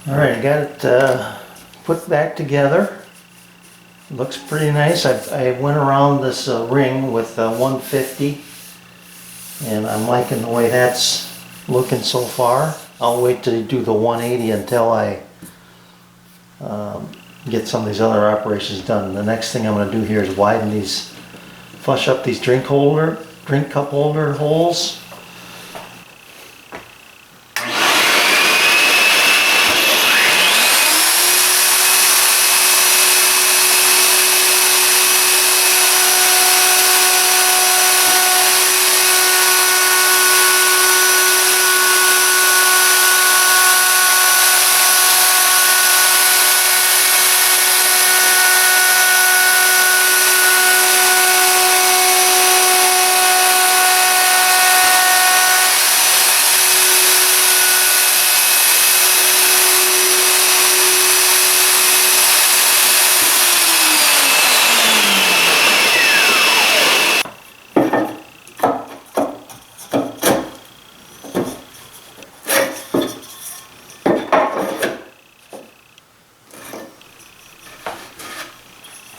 Alright, I got it put back together. Looks pretty nice. I went around this ring with 150 and I'm liking the way that's looking so far. I'll wait till you do the 180 until I get some of these other operations done. The next thing I'm going to do here is widen these, flush up these drink cup holder holes.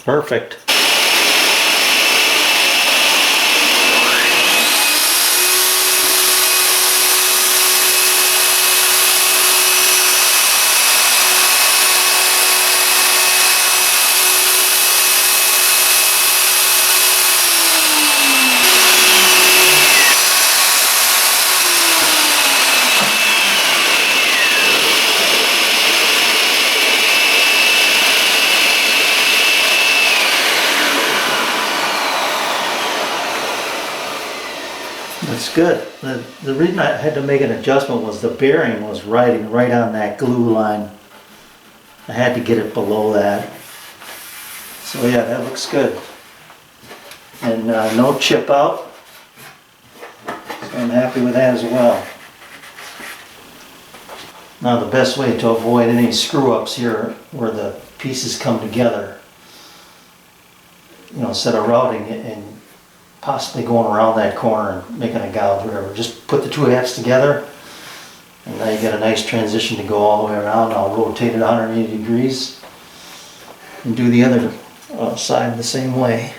Perfect. That's good. The reason I had to make an adjustment was the bearing was riding right on that glue line. I had to get it below that. So yeah, that looks good. And no chip out. So I'm happy with that as well. Now the best way to avoid any screw ups here where the pieces come together, instead of routing it and possibly going around that corner and making a gouge or whatever, just put the two halves together and now you get a nice transition to go all the way around. I'll rotate it 180 degrees and do the other side the same way.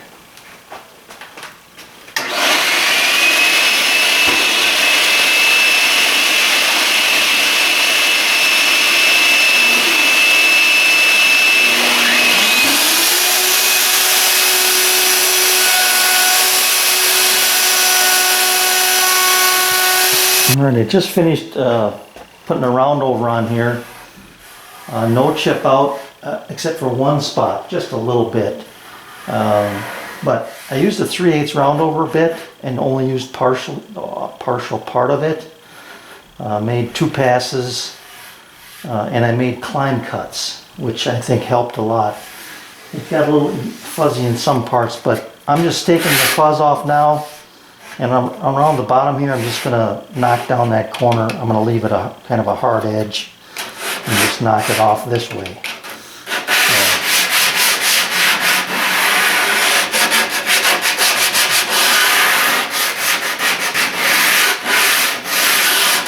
Alright, I just finished putting a round over on here. No chip out except for one spot, just a little bit. But I used a 3/8 round over bit and only used partial part of it. Made 2 passes and I made climb cuts, which I think helped a lot. It got a little fuzzy in some parts, but I'm just taking the fuzz off now. And around the bottom here, I'm just going to knock down that corner. I'm going to leave it a kind of a hard edge and just knock it off this way.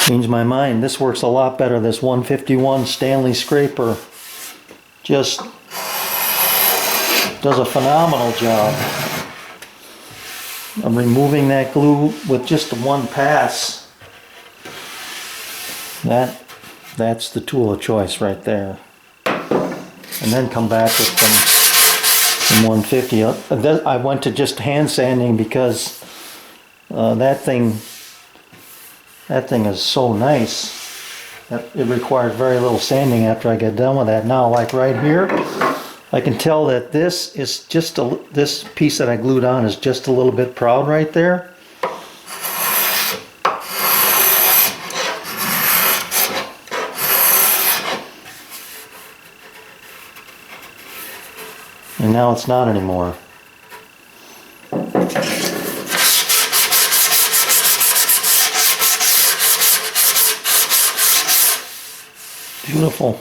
Changed my mind. This works a lot better. This 151 Stanley scraper just does a phenomenal job. I'm removing that glue with just one pass. That's the tool of choice right there. And then come back with some 150. I went to just hand sanding because that thing is so nice that it requires very little sanding after I get done with that. Now, like right here, I can tell that this is just this piece that I glued on is just a little bit proud right there. And now it's not anymore. Beautiful.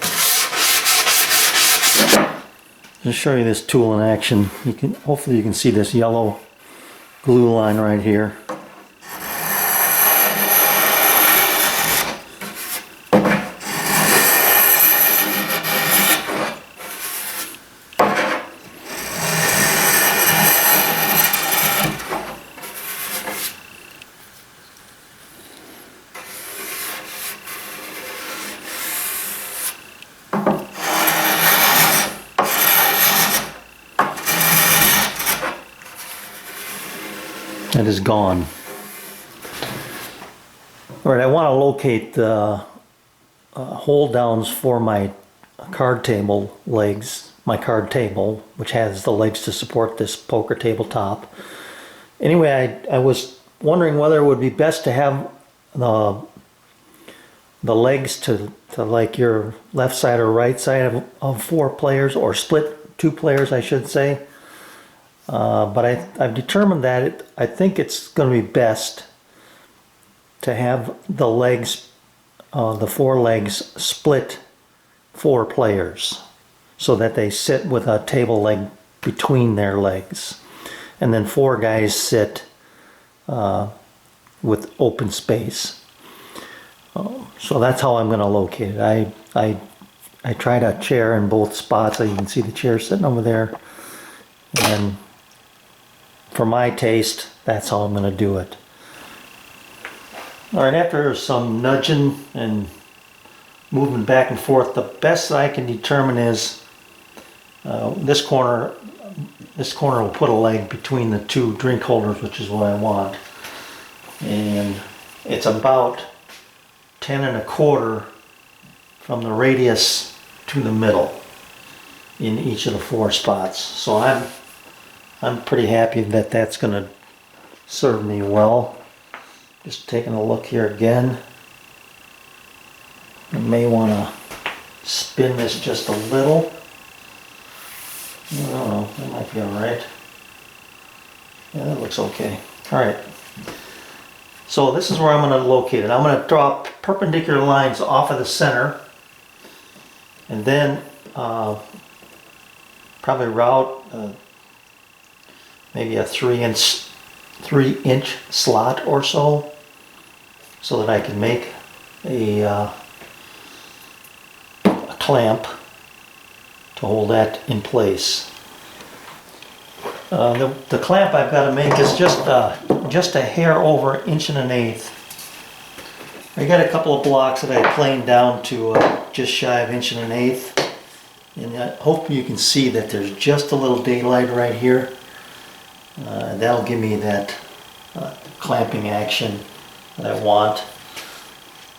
Just show you this tool in action. Hopefully you can see this yellow glue line right here. It is gone. All right, I want to locate the hold downs for my card table legs, my card table, which has the legs to support this poker tabletop. Anyway, I was wondering whether it would be best to have the legs to like your left side or right side of 4 players, or split 2 players, I should say. But I've determined that I think it's going to be best to have the legs, the 4 legs split 4 players, so that they sit with a table leg between their legs, and then 4 guys sit with open space. So that's how I'm going to locate it. I tried a chair in both spots. You can see the chair sitting over there, and for my taste, that's how I'm going to do it. All right, after some nudging and moving back and forth, the best that I can determine is this corner will put a leg between the 2 drink holders, which is what I want. And it's about 10 1/4 from the radius to the middle in each of the 4 spots. So I'm pretty happy that that's going to serve me well. Just taking a look here again. I may want to spin this just a little. I don't know, that might be alright. Yeah, that looks okay. Alright. So this is where I'm going to locate it. I'm going to draw perpendicular lines off of the center, and then probably route maybe a 3-inch slot or so that I can make a clamp to hold that in place. The clamp I've got to make is just a hair over 1.1 I got a couple of blocks that I planed down to just shy of 1.1 and I hope you can see that there's just a little daylight right here. That'll give me that clamping action that I want.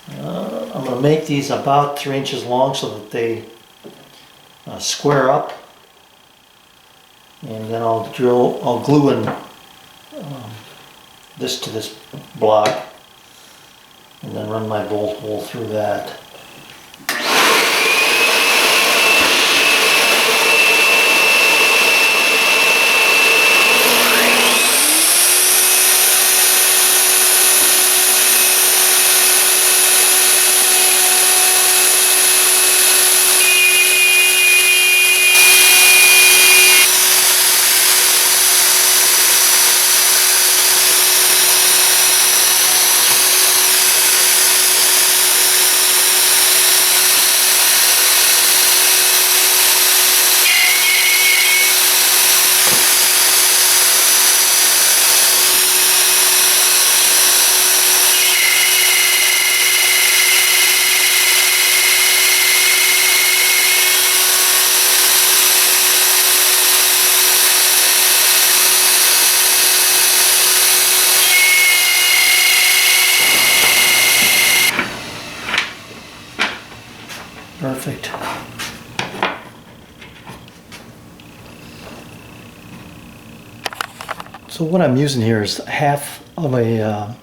I'm going to make these about 3 inches long so that they square up, and then I'll glue in this to this block, and then run my bolt hole through that. Perfect. So what I'm using here is half of a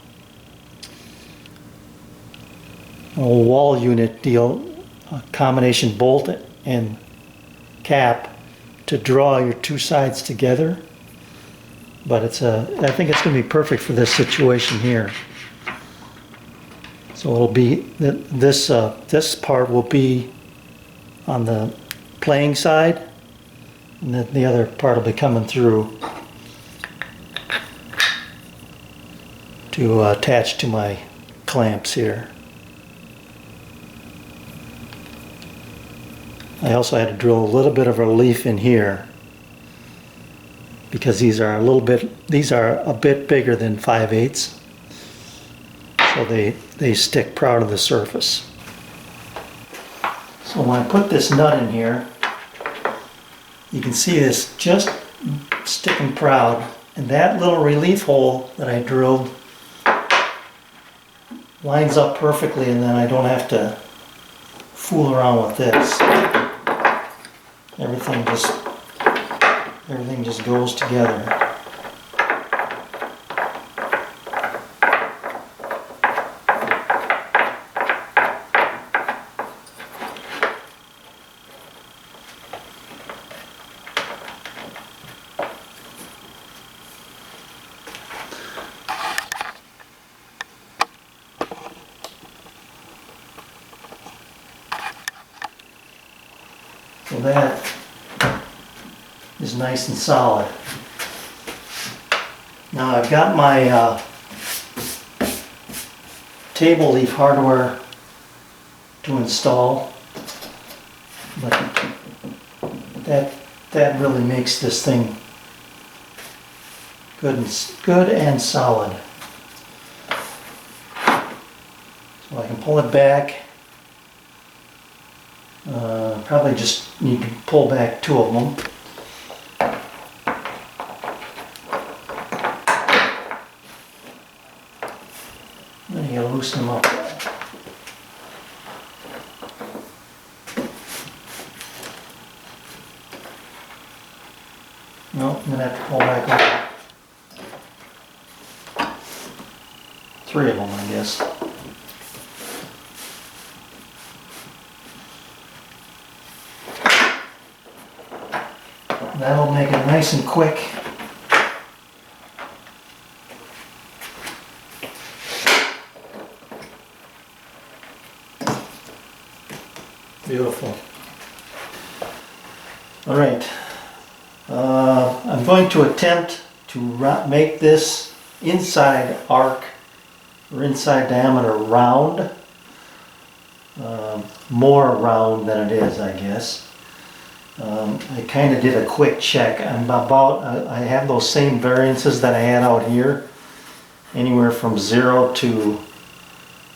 wall unit deal, a combination bolt and cap to draw your 2 sides together. But I think it's going to be perfect for this situation here. So it'll be this part will be on the playing side, and then the other part will be coming through to attach to my clamps here. I also had to drill a little bit of relief in here because these are a bit bigger than 5/8, so they stick proud to the surface. So when I put this nut in here, you can see this just sticking proud And that little relief hole that I drilled lines up perfectly, and then I don't have to fool around with this. Everything just goes together. So that is nice and solid. Now I've got my table leaf hardware to install, but that really makes this thing good and solid. So I can pull it back. Probably just need to pull back 2 of them. Then you loosen them up. No, I'm gonna have to pull back up. 3 of them, I guess. That'll make it nice and quick. Beautiful. All right. I'm going to attempt to make this inside arc or inside diameter round. More round than it is, I guess. I kind of did a quick check. I have those same variances that I had out here, anywhere from 0 to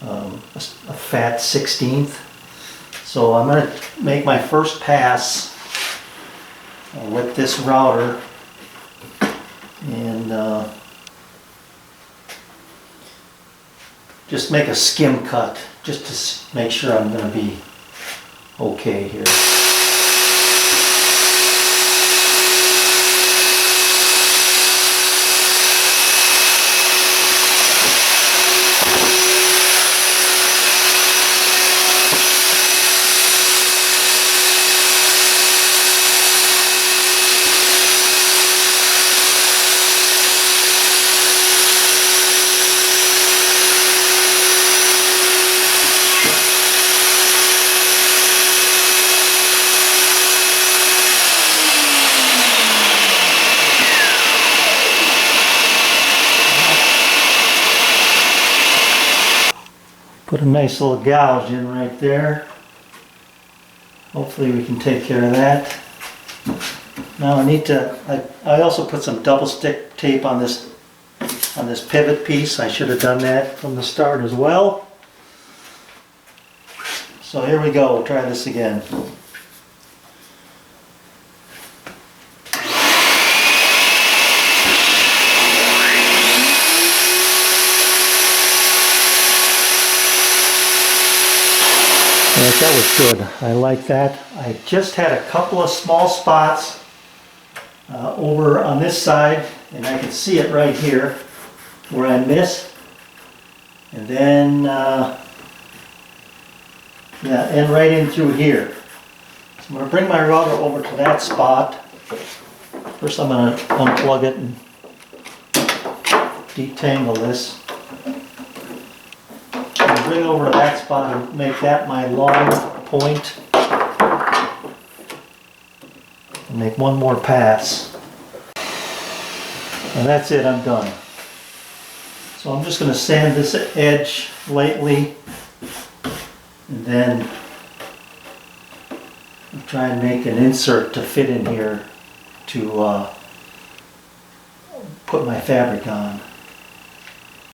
a fat 16th. So I'm going to make my first pass with this router, and just make a skim cut just to make sure I'm going to be okay here. Put a nice little gouge in right there. Hopefully we can take care of that. Now I also put some double stick tape on this pivot piece. I should have done that from the start as well. So here we go, we'll try this again. Alright, that was good. I like that. I just had a couple of small spots over on this side, and I can see it right here where I missed. And then, yeah, and right in through here. So I'm going to bring my router over to that spot. First I'm going to unplug it and detangle this. Bring it over to that spot and make that my long point. And make one more pass. And that's it, I'm done. So I'm just going to sand this edge lightly, and then try and make an insert to fit in here to put my fabric on.